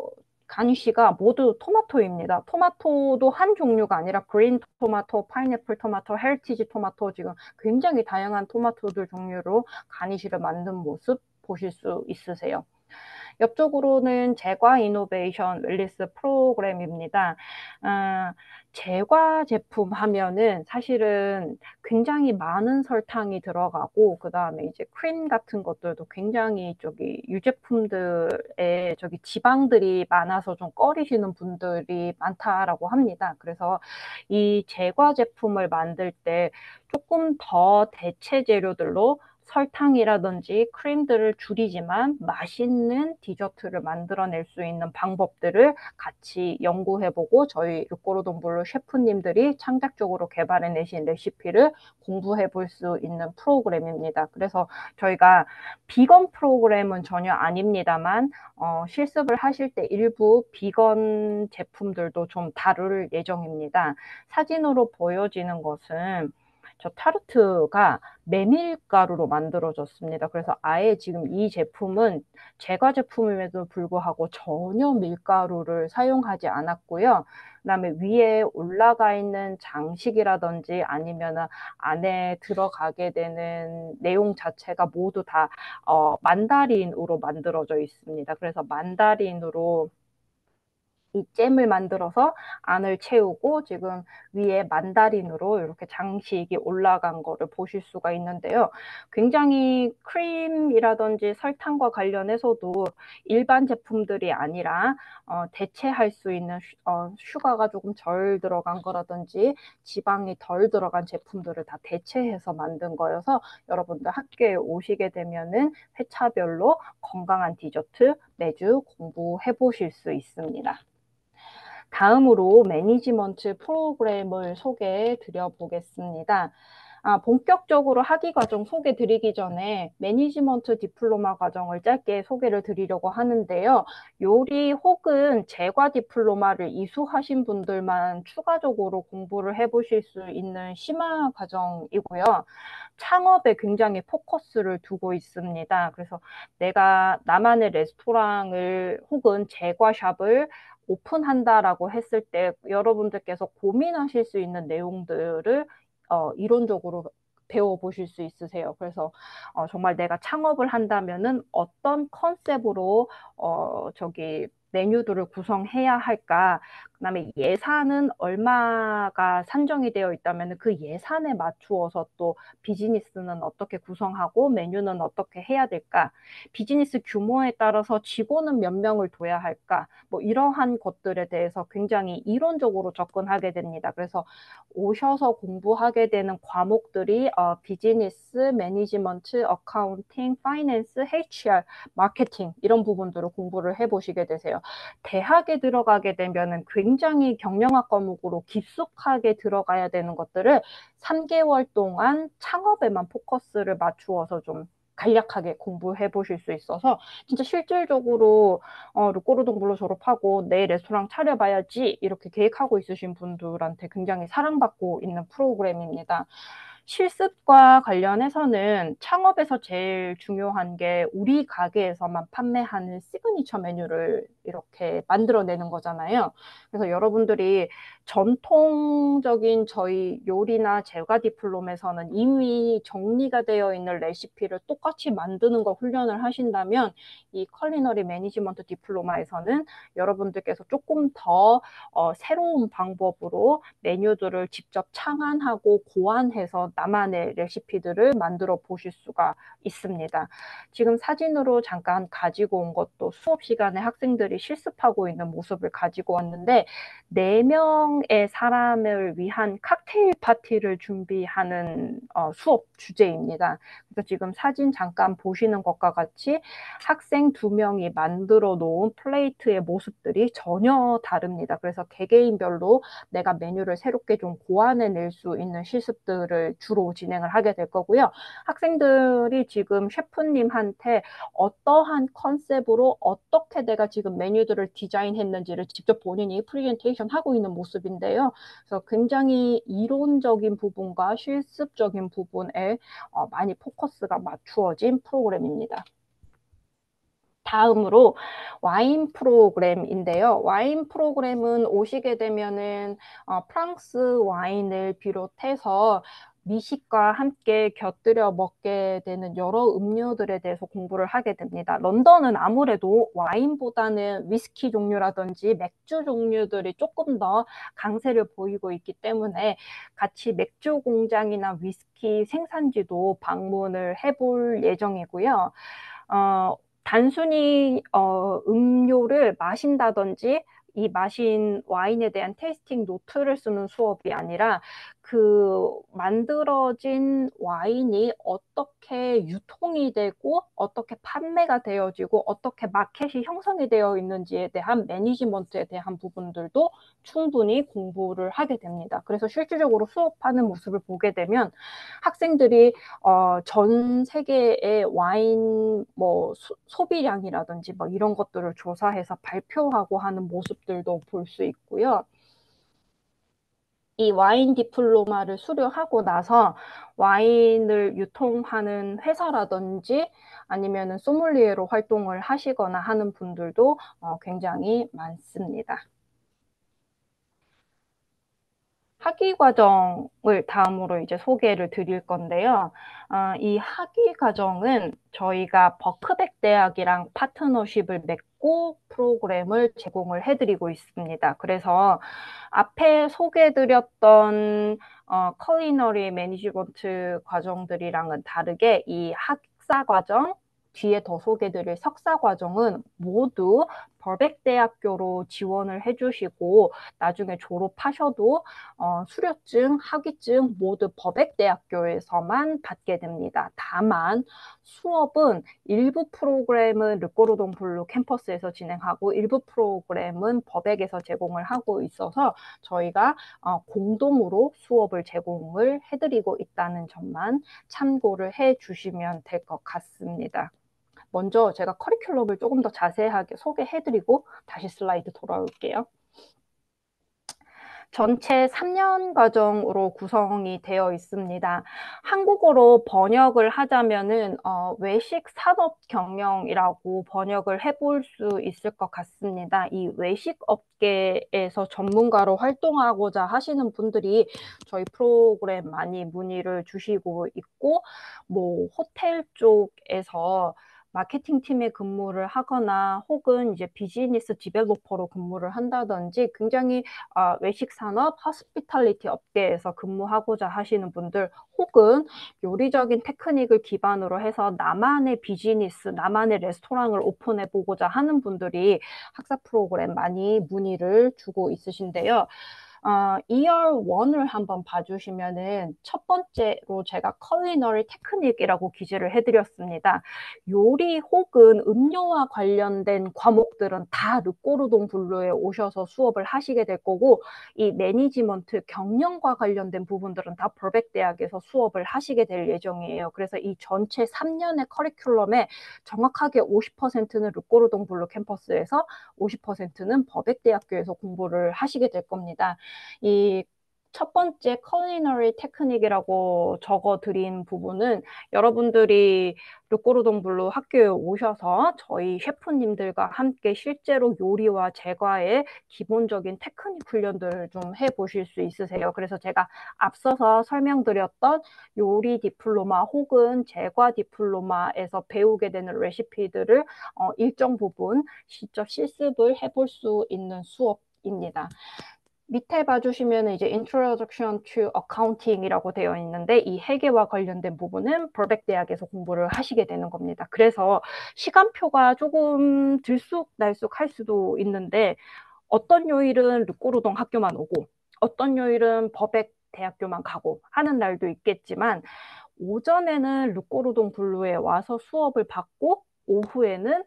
가니쉬가 모두 토마토입니다. 토마토도 한 종류가 아니라 그린 토마토, 파인애플 토마토, 헬티지 토마토 지금 굉장히 다양한 토마토들 종류로 가니쉬를 만든 모습 보실 수 있으세요. 옆쪽으로는 제과 이노베이션 웰리스 프로그램입니다. 제과 제품 하면은 사실은 굉장히 많은 설탕이 들어가고 그 다음에 이제 크림 같은 것들도 굉장히 저기 유제품들에 저기 지방들이 많아서 좀 꺼리시는 분들이 많다라고 합니다. 그래서 이 제과 제품을 만들 때 조금 더 대체 재료들로 설탕이라든지 크림들을 줄이지만 맛있는 디저트를 만들어낼 수 있는 방법들을 같이 연구해보고 저희 르꼬르동블루 셰프님들이 창작적으로 개발해내신 레시피를 공부해볼 수 있는 프로그램입니다. 그래서 저희가 비건 프로그램은 전혀 아닙니다만 실습을 하실 때 일부 비건 제품들도 좀 다룰 예정입니다. 사진으로 보여지는 것은 저 타르트가 메밀가루로 만들어졌습니다. 그래서 아예 지금 이 제품은 제과 제품임에도 불구하고 전혀 밀가루를 사용하지 않았고요. 그다음에 위에 올라가 있는 장식이라든지 아니면은 안에 들어가게 되는 내용 자체가 모두 다 만다린으로 만들어져 있습니다. 그래서 만다린으로 이 잼을 만들어서 안을 채우고 지금 위에 만다린으로 이렇게 장식이 올라간 거를 보실 수가 있는데요. 굉장히 크림이라든지 설탕과 관련해서도 일반 제품들이 아니라 대체할 수 있는 슈가가 조금 덜 들어간 거라든지 지방이 덜 들어간 제품들을 다 대체해서 만든 거여서 여러분들 학교에 오시게 되면은 회차별로 건강한 디저트 매주 공부해 보실 수 있습니다. 다음으로 매니지먼트 프로그램을 소개해 드려 보겠습니다. 본격적으로 학위 과정 소개 드리기 전에 매니지먼트 디플로마 과정을 짧게 소개를 드리려고 하는데요. 요리 혹은 제과 디플로마를 이수하신 분들만 추가적으로 공부를 해보실 수 있는 심화 과정이고요. 창업에 굉장히 포커스를 두고 있습니다. 그래서 내가 나만의 레스토랑을 혹은 제과샵을 오픈한다라고 했을 때 여러분들께서 고민하실 수 있는 내용들을 이론적으로 배워보실 수 있으세요. 그래서 정말 내가 창업을 한다면은 어떤 컨셉으로 메뉴들을 구성해야 할까? 그다음에 예산은 얼마가 산정이 되어 있다면 그 예산에 맞추어서 또 비즈니스는 어떻게 구성하고 메뉴는 어떻게 해야 될까? 비즈니스 규모에 따라서 직원은 몇 명을 둬야 할까? 뭐 이러한 것들에 대해서 굉장히 이론적으로 접근하게 됩니다. 그래서 오셔서 공부하게 되는 과목들이 비즈니스, 매니지먼트, 어카운팅, 파이낸스, HR, 마케팅 이런 부분들을 공부를 해보시게 되세요. 대학에 들어가게 되면은 굉장히 경영학 과목으로 깊숙하게 들어가야 되는 것들을 3개월 동안 창업에만 포커스를 맞추어서 좀 간략하게 공부해 보실 수 있어서 진짜 실질적으로 르꼬르동블로 졸업하고 내 레스토랑 차려봐야지 이렇게 계획하고 있으신 분들한테 굉장히 사랑받고 있는 프로그램입니다. 실습과 관련해서는 창업에서 제일 중요한 게 우리 가게에서만 판매하는 시그니처 메뉴를 이렇게 만들어내는 거잖아요. 그래서 여러분들이 전통적인 저희 요리나 제과 디플롬에서는 이미 정리가 되어 있는 레시피를 똑같이 만드는 거 훈련을 하신다면 이 컬리너리 매니지먼트 디플로마에서는 여러분들께서 조금 더 새로운 방법으로 메뉴들을 직접 창안하고 고안해서 나만의 레시피들을 만들어 보실 수가 있습니다. 지금 사진으로 잠깐 가지고 온 것도 수업 시간에 학생들이 실습하고 있는 모습을 가지고 왔는데 4명의 사람을 위한 칵테일 파티를 준비하는 수업 주제입니다. 그래서 지금 사진 잠깐 보시는 것과 같이 학생 2명이 만들어 놓은 플레이트의 모습들이 전혀 다릅니다. 그래서 개개인별로 내가 메뉴를 새롭게 좀 고안해낼 수 있는 실습들을 주로 진행을 하게 될 거고요. 학생들이 지금 셰프님한테 어떠한 컨셉으로 어떻게 내가 지금 메뉴들을 디자인했는지를 직접 본인이 프레젠테이션 하고 있는 모습인데요. 그래서 굉장히 이론적인 부분과 실습적인 부분에 많이 포커스가 맞추어진 프로그램입니다. 다음으로 와인 프로그램인데요. 와인 프로그램은 오시게 되면은 프랑스 와인을 비롯해서 미식과 함께 곁들여 먹게 되는 여러 음료들에 대해서 공부를 하게 됩니다. 런던은 아무래도 와인보다는 위스키 종류라든지 맥주 종류들이 조금 더 강세를 보이고 있기 때문에 같이 맥주 공장이나 위스키 생산지도 방문을 해볼 예정이고요. 단순히 음료를 마신다든지 이 마신 와인에 대한 테이스팅 노트를 쓰는 수업이 아니라 그 만들어진 와인이 어떻게 유통이 되고 어떻게 판매가 되어지고 어떻게 마켓이 형성이 되어 있는지에 대한 매니지먼트에 대한 부분들도 충분히 공부를 하게 됩니다. 그래서 실질적으로 수업하는 모습을 보게 되면 학생들이 전 세계의 와인 소비량이라든지 뭐 이런 것들을 조사해서 발표하고 하는 모습들도 볼 수 있고요. 이 와인 디플로마를 수료하고 나서 와인을 유통하는 회사라든지 아니면은 소믈리에로 활동을 하시거나 하는 분들도 굉장히 많습니다. 학위 과정을 다음으로 이제 소개를 드릴 건데요. 이 학위 과정은 저희가 버크백 대학이랑 파트너십을 맺고 프로그램을 제공을 해드리고 있습니다. 그래서 앞에 소개드렸던 컬리너리 매니지먼트 과정들이랑은 다르게 이 학사 과정, 뒤에 더 소개드릴 석사 과정은 모두 버백대학교로 지원을 해주시고 나중에 졸업하셔도 수료증, 학위증 모두 버백대학교에서만 받게 됩니다. 다만 수업은 일부 프로그램은 르꼬르동 블루 캠퍼스에서 진행하고 일부 프로그램은 버백에서 제공을 하고 있어서 저희가 공동으로 수업을 제공을 해드리고 있다는 점만 참고를 해주시면 될 것 같습니다. 먼저 제가 커리큘럼을 조금 더 자세하게 소개해드리고 다시 슬라이드 돌아올게요. 전체 3년 과정으로 구성이 되어 있습니다. 한국어로 번역을 하자면은 외식 산업 경영이라고 번역을 해볼 수 있을 것 같습니다. 이 외식 업계에서 전문가로 활동하고자 하시는 분들이 저희 프로그램 많이 문의를 주시고 있고, 뭐 호텔 쪽에서 마케팅 팀에 근무를 하거나 혹은 이제 비즈니스 디벨로퍼로 근무를 한다든지 굉장히 외식 산업, 허스피탈리티 업계에서 근무하고자 하시는 분들 혹은 요리적인 테크닉을 기반으로 해서 나만의 비즈니스, 나만의 레스토랑을 오픈해 보고자 하는 분들이 학사 프로그램 많이 문의를 주고 있으신데요. 2열 1을 한번 봐주시면은 첫 번째로 제가 컬리너리 테크닉이라고 기재를 해드렸습니다. 요리 혹은 음료와 관련된 과목들은 다 르꼬르동 블루에 오셔서 수업을 하시게 될 거고, 이 매니지먼트 경영과 관련된 부분들은 다 버백 대학에서 수업을 하시게 될 예정이에요. 그래서 이 전체 3년의 커리큘럼에 정확하게 50%는 르꼬르동 블루 캠퍼스에서 50%는 버백 대학교에서 공부를 하시게 될 겁니다. 이 첫 번째 컬리너리 테크닉이라고 적어드린 부분은 여러분들이 르꼬르동 블루 학교에 오셔서 저희 셰프님들과 함께 실제로 요리와 제과의 기본적인 테크닉 훈련들을 좀 해보실 수 있으세요. 그래서 제가 앞서서 설명드렸던 요리 디플로마 혹은 제과 디플로마에서 배우게 되는 레시피들을 일정 부분 직접 실습을 해볼 수 있는 수업입니다. 밑에 봐주시면 이제 Introduction to Accounting이라고 되어 있는데 이 회계와 관련된 부분은 버백 대학에서 공부를 하시게 되는 겁니다. 그래서 시간표가 조금 들쑥날쑥할 수도 있는데 어떤 요일은 르꼬르동 학교만 오고 어떤 요일은 버백 대학교만 가고 하는 날도 있겠지만 오전에는 르꼬르동 블루에 와서 수업을 받고 오후에는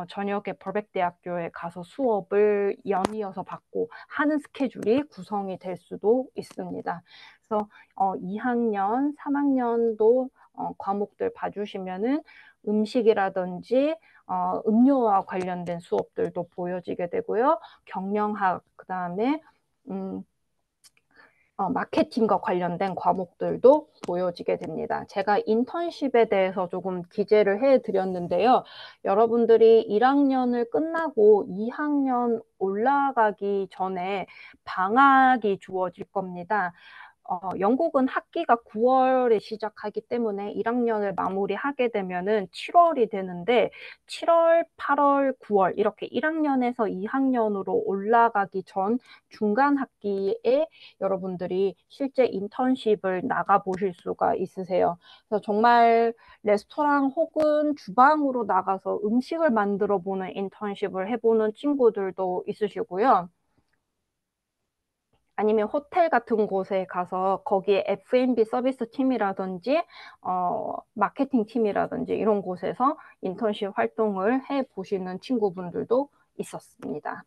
저녁에 버백대학교에 가서 수업을 연이어서 받고 하는 스케줄이 구성이 될 수도 있습니다. 그래서 2학년, 3학년도 과목들 봐주시면은 음식이라든지 음료와 관련된 수업들도 보여지게 되고요. 경영학, 그 다음에 마케팅과 관련된 과목들도 보여지게 됩니다. 제가 인턴십에 대해서 조금 기재를 해드렸는데요. 여러분들이 1학년을 끝나고 2학년 올라가기 전에 방학이 주어질 겁니다. 영국은 학기가 9월에 시작하기 때문에 1학년을 마무리하게 되면은 7월이 되는데 7월, 8월, 9월 이렇게 1학년에서 2학년으로 올라가기 전 중간 학기에 여러분들이 실제 인턴십을 나가 보실 수가 있으세요. 그래서 정말 레스토랑 혹은 주방으로 나가서 음식을 만들어 보는 인턴십을 해보는 친구들도 있으시고요. 아니면 호텔 같은 곳에 가서 거기에 F&B 서비스 팀이라든지 마케팅 팀이라든지 이런 곳에서 인턴십 활동을 해보시는 친구분들도 있었습니다.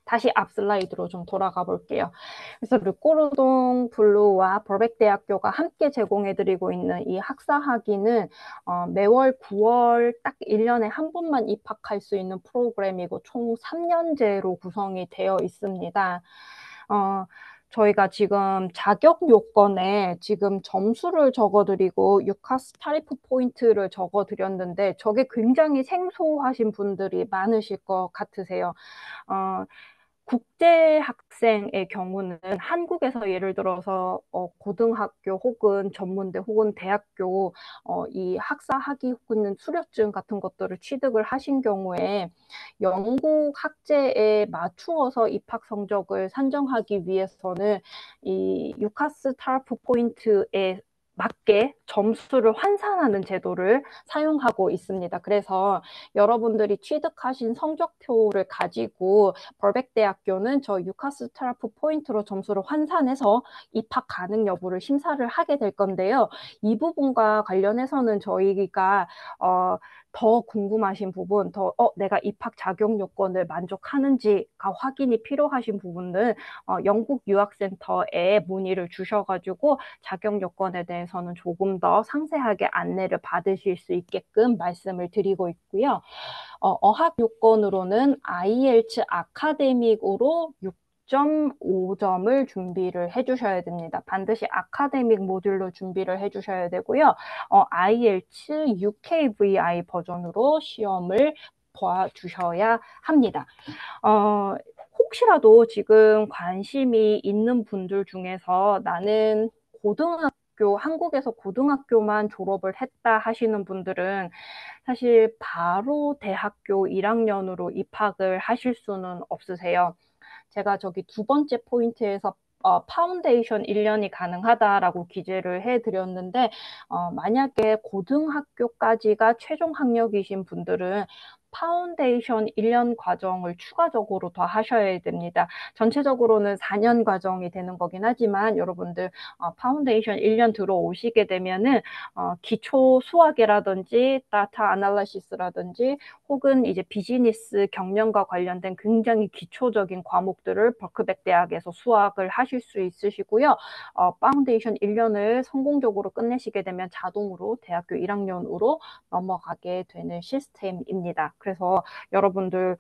다시 앞 슬라이드로 좀 돌아가 볼게요. 그래서 르꼬르동 블루와 버백대학교가 함께 제공해드리고 있는 이 학사 학위는 매월 9월 딱 1년에 한 번만 입학할 수 있는 프로그램이고 총 3년제로 구성이 되어 있습니다. 저희가 지금 자격 요건에 지금 점수를 적어드리고 유카스 타리프 포인트를 적어드렸는데 저게 굉장히 생소하신 분들이 많으실 것 같으세요. 어, 국제 학생의 경우는 한국에서 예를 들어서 고등학교 혹은 전문대 혹은 대학교 이 학사 학위 혹은 수료증 같은 것들을 취득을 하신 경우에 영국 학제에 맞추어서 입학 성적을 산정하기 위해서는 이 유카스 타르프 포인트에 맞게 점수를 환산하는 제도를 사용하고 있습니다. 그래서 여러분들이 취득하신 성적표를 가지고 벌백 대학교는 저 유카스 타르프 포인트로 점수를 환산해서 입학 가능 여부를 심사를 하게 될 건데요. 이 부분과 관련해서는 저희가 더 궁금하신 부분, 내가 입학 자격 요건을 만족하는지가 확인이 필요하신 부분은 영국 유학센터에 문의를 주셔가지고 자격 요건에 대해서는 조금 더 상세하게 안내를 받으실 수 있게끔 말씀을 드리고 있고요. 어학 요건으로는 IELTS 아카데믹으로 6.5점을 준비를 해주셔야 됩니다. 반드시 아카데믹 모듈로 준비를 해주셔야 되고요. IELTS UKVI 버전으로 시험을 봐주셔야 합니다. 혹시라도 지금 관심이 있는 분들 중에서 나는 한국에서 고등학교만 졸업을 했다 하시는 분들은 사실 바로 대학교 1학년으로 입학을 하실 수는 없으세요. 제가 저기 두 번째 포인트에서 파운데이션 1년이 가능하다라고 기재를 해드렸는데 만약에 고등학교까지가 최종 학력이신 분들은 파운데이션 1년 과정을 추가적으로 더 하셔야 됩니다. 전체적으로는 4년 과정이 되는 거긴 하지만 여러분들 파운데이션 1년 들어오시게 되면은 기초 수학이라든지 다타 아날리시스라든지 혹은 이제 비즈니스 경영과 관련된 굉장히 기초적인 과목들을 버크백 대학에서 수학을 하실 수 있으시고요. 파운데이션 1년을 성공적으로 끝내시게 되면 자동으로 대학교 1학년으로 넘어가게 되는 시스템입니다. 그래서 여러분들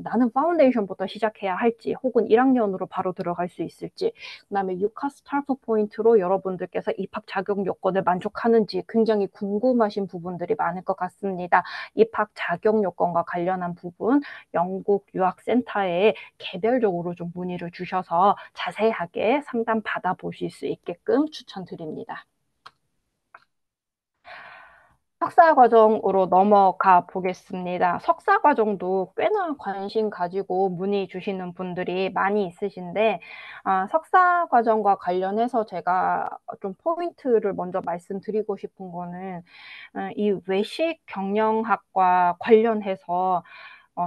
나는 파운데이션부터 시작해야 할지 혹은 1학년으로 바로 들어갈 수 있을지 그다음에 유카스 스타트 포인트로 여러분들께서 입학 자격 요건을 만족하는지 굉장히 궁금하신 부분들이 많을 것 같습니다. 입학 자격 요건과 관련한 부분 영국 유학센터에 개별적으로 좀 문의를 주셔서 자세하게 상담 받아보실 수 있게끔 추천드립니다. 석사 과정으로 넘어가 보겠습니다. 석사 과정도 꽤나 관심 가지고 문의 주시는 분들이 많이 있으신데, 석사 과정과 관련해서 제가 좀 포인트를 먼저 말씀드리고 싶은 거는, 이 외식 경영학과 관련해서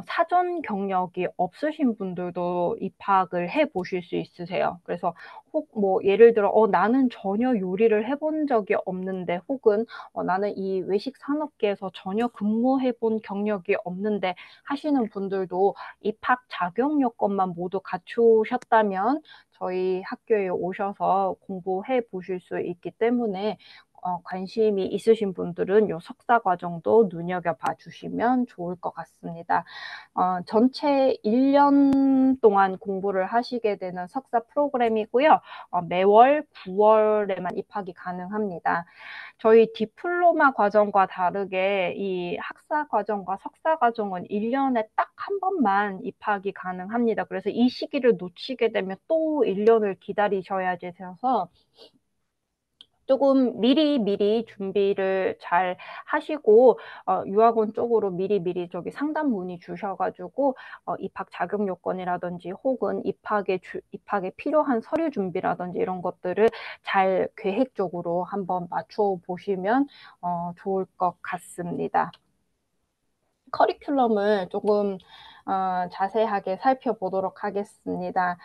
사전 경력이 없으신 분들도 입학을 해 보실 수 있으세요. 그래서 혹 뭐 예를 들어 나는 전혀 요리를 해본 적이 없는데 혹은 나는 이 외식 산업계에서 전혀 근무해 본 경력이 없는데 하시는 분들도 입학 자격 요건만 모두 갖추셨다면 저희 학교에 오셔서 공부해 보실 수 있기 때문에 관심이 있으신 분들은 요 석사 과정도 눈여겨봐 주시면 좋을 것 같습니다. 전체 1년 동안 공부를 하시게 되는 석사 프로그램이고요. 매월 9월에만 입학이 가능합니다. 저희 디플로마 과정과 다르게 이 학사 과정과 석사 과정은 1년에 딱 한 번만 입학이 가능합니다. 그래서 이 시기를 놓치게 되면 또 1년을 기다리셔야 돼서 조금 미리 준비를 잘 하시고 유학원 쪽으로 미리 저기 상담 문의 주셔가지고 입학 자격 요건이라든지 혹은 입학에 필요한 서류 준비라든지 이런 것들을 잘 계획적으로 한번 맞춰 보시면 좋을 것 같습니다. 커리큘럼을 조금 자세하게 살펴보도록 하겠습니다.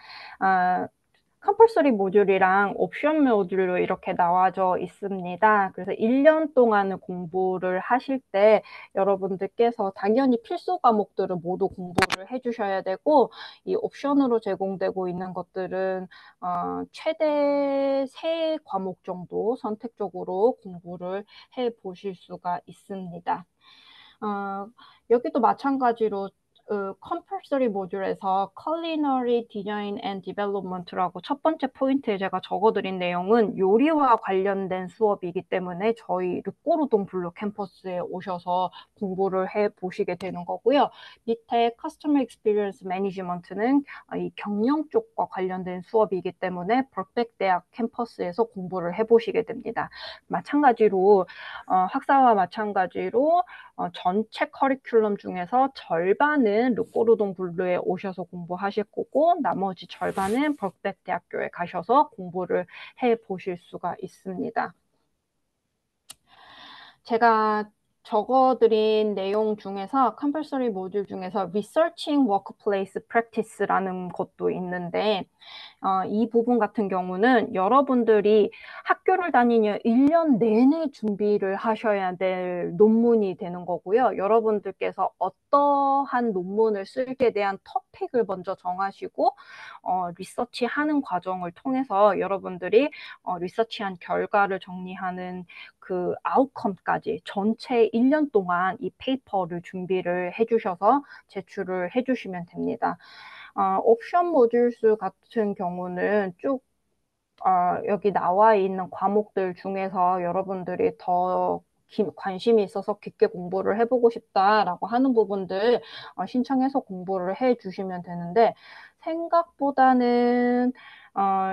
컴펄서리 모듈이랑 옵션 모듈로 이렇게 나와져 있습니다. 그래서 1년 동안 공부를 하실 때 여러분들께서 당연히 필수 과목들을 모두 공부를 해주셔야 되고 이 옵션으로 제공되고 있는 것들은 최대 3과목 정도 선택적으로 공부를 해 보실 수가 있습니다. 여기도 마찬가지로 compulsory 모듈에서 culinary design and development라고 첫 번째 포인트에 제가 적어드린 내용은 요리와 관련된 수업이기 때문에 저희 르꼬르동 블루 캠퍼스에 오셔서 공부를 해 보시게 되는 거고요. 밑에 customer experience management는 이 경영 쪽과 관련된 수업이기 때문에 벌백 대학 캠퍼스에서 공부를 해 보시게 됩니다. 마찬가지로 학사와 마찬가지로 전체 커리큘럼 중에서 절반은 르꼬르동 블루에 오셔서 공부하실 거고 나머지 절반은 벌백 대학교에 가셔서 공부를 해 보실 수가 있습니다. 제가 적어드린 내용 중에서 compulsory 모듈 중에서 researching workplace practice라는 것도 있는데 이 부분 같은 경우는 여러분들이 학교를 다니며 1년 내내 준비를 하셔야 될 논문이 되는 거고요. 여러분들께서 어떠한 논문을 쓸지에 대한 토픽을 먼저 정하시고 리서치하는 과정을 통해서 여러분들이 리서치한 결과를 정리하는 그 아웃컴까지 전체 1년 동안 이 페이퍼를 준비를 해주셔서 제출을 해주시면 됩니다. 옵션 모듈스 같은 경우는 쭉 여기 나와 있는 과목들 중에서 여러분들이 더 관심이 있어서 깊게 공부를 해보고 싶다라고 하는 부분들 신청해서 공부를 해주시면 되는데 생각보다는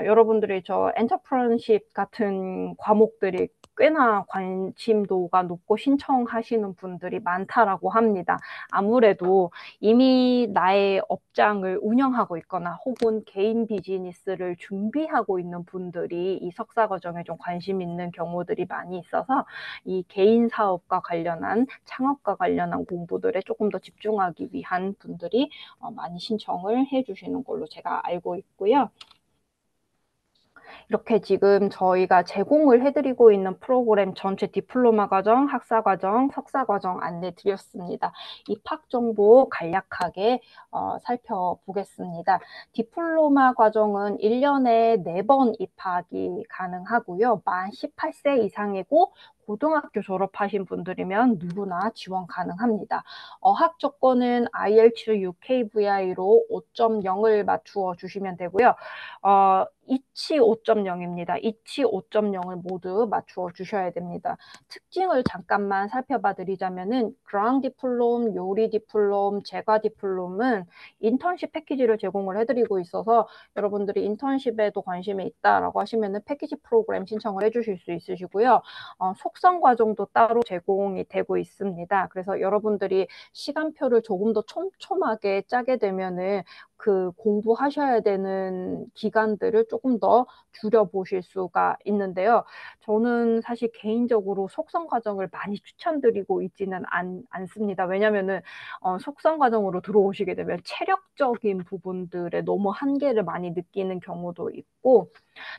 여러분들이 저 엔터프런십 같은 과목들이 꽤나 관심도가 높고 신청하시는 분들이 많다라고 합니다. 아무래도 이미 나의 업장을 운영하고 있거나 혹은 개인 비즈니스를 준비하고 있는 분들이 이 석사 과정에 좀 관심 있는 경우들이 많이 있어서 이 개인 사업과 관련한 창업과 관련한 공부들에 조금 더 집중하기 위한 분들이 많이 신청을 해주시는 걸로 제가 알고 있고요. 이렇게 지금 저희가 제공을 해드리고 있는 프로그램 전체 디플로마 과정, 학사 과정, 석사 과정 안내 드렸습니다. 입학 정보 간략하게 살펴보겠습니다. 디플로마 과정은 1년에 4번 입학이 가능하고요. 만 18세 이상이고 고등학교 졸업하신 분들이면 누구나 지원 가능합니다. 어학 조건은 IELTS UKVI로 5.0을 맞추어 주시면 되고요. 이치 5.0입니다. 이치 5.0을 모두 맞추어 주셔야 됩니다. 특징을 잠깐만 살펴봐 드리자면은 그라운드 디플롬, 요리 디플롬, 제과 디플롬은 인턴십 패키지를 제공을 해드리고 있어서 여러분들이 인턴십에도 관심이 있다라고 하시면은 패키지 프로그램 신청을 해주실 수 있으시고요. 속성 과정도 따로 제공이 되고 있습니다. 그래서 여러분들이 시간표를 조금 더 촘촘하게 짜게 되면은 그 공부하셔야 되는 기간들을 조금 더 줄여보실 수가 있는데요. 저는 사실 개인적으로 속성 과정을 많이 추천드리고 있지는 않습니다. 왜냐면은 속성 과정으로 들어오시게 되면 체력적인 부분들에 너무 한계를 많이 느끼는 경우도 있고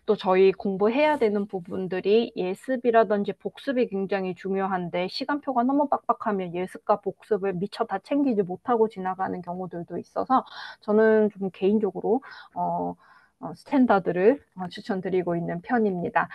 또 저희 공부해야 되는 부분들이 예습이라든지 복습이 굉장히 중요한데 시간표가 너무 빡빡하면 예습과 복습을 미처 다 챙기지 못하고 지나가는 경우들도 있어서 저는 좀 개인적으로 스탠다드를 추천드리고 있는 편입니다.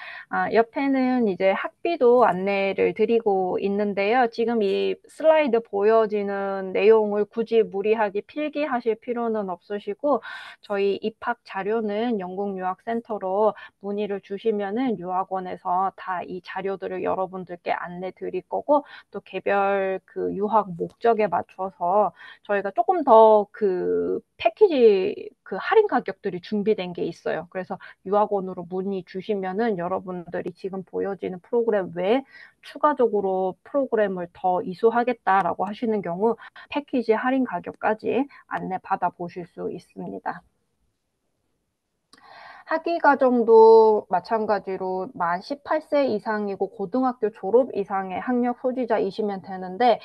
옆에는 이제 학비도 안내를 드리고 있는데요. 지금 이 슬라이드 보여지는 내용을 굳이 무리하게 필기하실 필요는 없으시고 저희 입학 자료는 영국유학센터로 문의를 주시면은 유학원에서 다 이 자료들을 여러분들께 안내 드릴 거고 또 개별 그 유학 목적에 맞춰서 저희가 조금 더 그 패키지 그 할인 가격들이 준비된 게 있어요. 그래서 유학원으로 문의 주시면은 여러분들이 지금 보여지는 프로그램 외에 추가적으로 프로그램을 더 이수하겠다라고 하시는 경우 패키지 할인 가격까지 안내 받아 보실 수 있습니다. 학위 과정도 마찬가지로 만 18세 이상이고 고등학교 졸업 이상의 학력 소지자이시면 되는데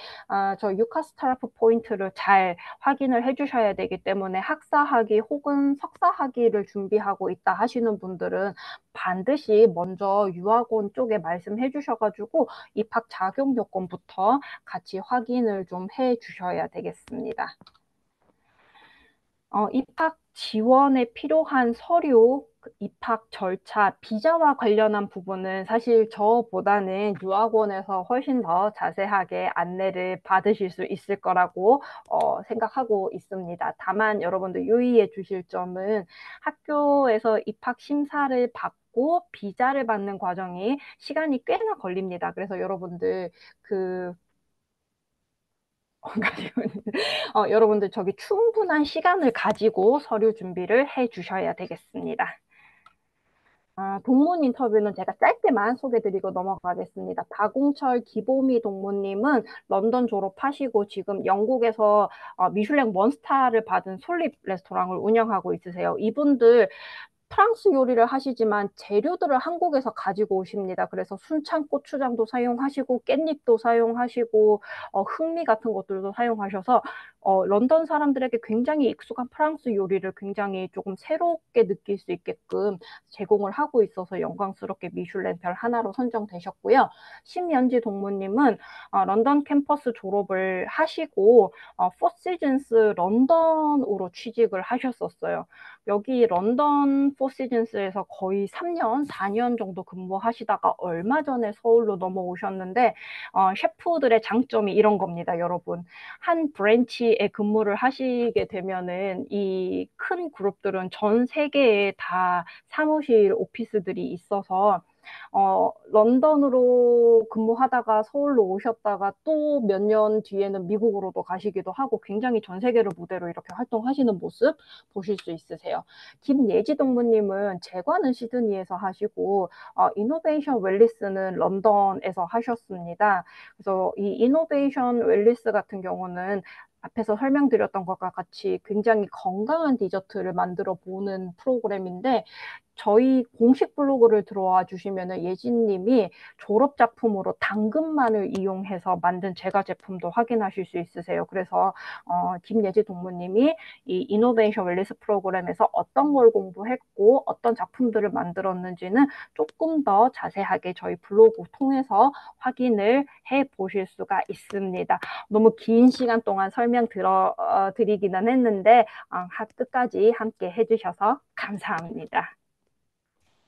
저 유카스타라프 포인트를 잘 확인을 해주셔야 되기 때문에 학사학위 혹은 석사학위를 준비하고 있다 하시는 분들은 반드시 먼저 유학원 쪽에 말씀해 주셔가지고 입학 자격 요건부터 같이 확인을 좀 해 주셔야 되겠습니다. 입학 지원에 필요한 서류 입학 절차, 비자와 관련한 부분은 사실 저보다는 유학원에서 훨씬 더 자세하게 안내를 받으실 수 있을 거라고 생각하고 있습니다. 다만 여러분들 유의해 주실 점은 학교에서 입학 심사를 받고 비자를 받는 과정이 시간이 꽤나 걸립니다. 그래서 여러분들 그 여러분들 저기 충분한 시간을 가지고 서류 준비를 해 주셔야 되겠습니다. 동문 인터뷰는 제가 짧게만 소개드리고 넘어가겠습니다. 박웅철 기보미 동무님은 런던 졸업하시고 지금 영국에서 미슐랭 원스타를 받은 솔립 레스토랑을 운영하고 있으세요. 이분들 프랑스 요리를 하시지만 재료들을 한국에서 가지고 오십니다. 그래서 순창 고추장도 사용하시고 깻잎도 사용하시고 흑미 같은 것들도 사용하셔서 런던 사람들에게 굉장히 익숙한 프랑스 요리를 굉장히 조금 새롭게 느낄 수 있게끔 제공을 하고 있어서 영광스럽게 미슐랭 별 하나로 선정되셨고요. 심연지 동무님은 런던 캠퍼스 졸업을 하시고 포 시즌스 런던으로 취직을 하셨었어요. 여기 런던 포시즌스에서 거의 3년, 4년 정도 근무하시다가 얼마 전에 서울로 넘어오셨는데 셰프들의 장점이 이런 겁니다, 여러분. 한 브랜치에 근무를 하시게 되면은 이 큰 그룹들은 전 세계에 다 사무실 오피스들이 있어서 런던으로 근무하다가 서울로 오셨다가 또 몇 년 뒤에는 미국으로도 가시기도 하고 굉장히 전 세계를 무대로 이렇게 활동하시는 모습 보실 수 있으세요. 김예지 동무님은 재관은 시드니에서 하시고 이노베이션 웰리스는 런던에서 하셨습니다. 그래서 이 이노베이션 웰리스 같은 경우는 앞에서 설명드렸던 것과 같이 굉장히 건강한 디저트를 만들어 보는 프로그램인데 저희 공식 블로그를 들어와 주시면은 예진님이 졸업 작품으로 당근만을 이용해서 만든 제과 제품도 확인하실 수 있으세요. 그래서 김예지 동무님이 이 이노베이션 웰리스 프로그램에서 어떤 걸 공부했고 어떤 작품들을 만들었는지는 조금 더 자세하게 저희 블로그 통해서 확인을 해 보실 수가 있습니다. 너무 긴 시간 동안 설명 드리기는 했는데 끝까지 함께 해주셔서 감사합니다.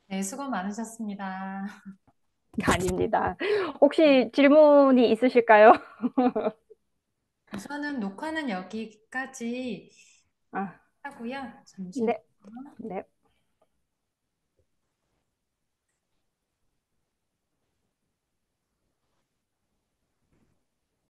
네, 수고 많으셨습니다. 아닙니다. 혹시 질문이 있으실까요? 우선은 녹화는 여기까지 아, 하고요. 잠시만요. 네, 네.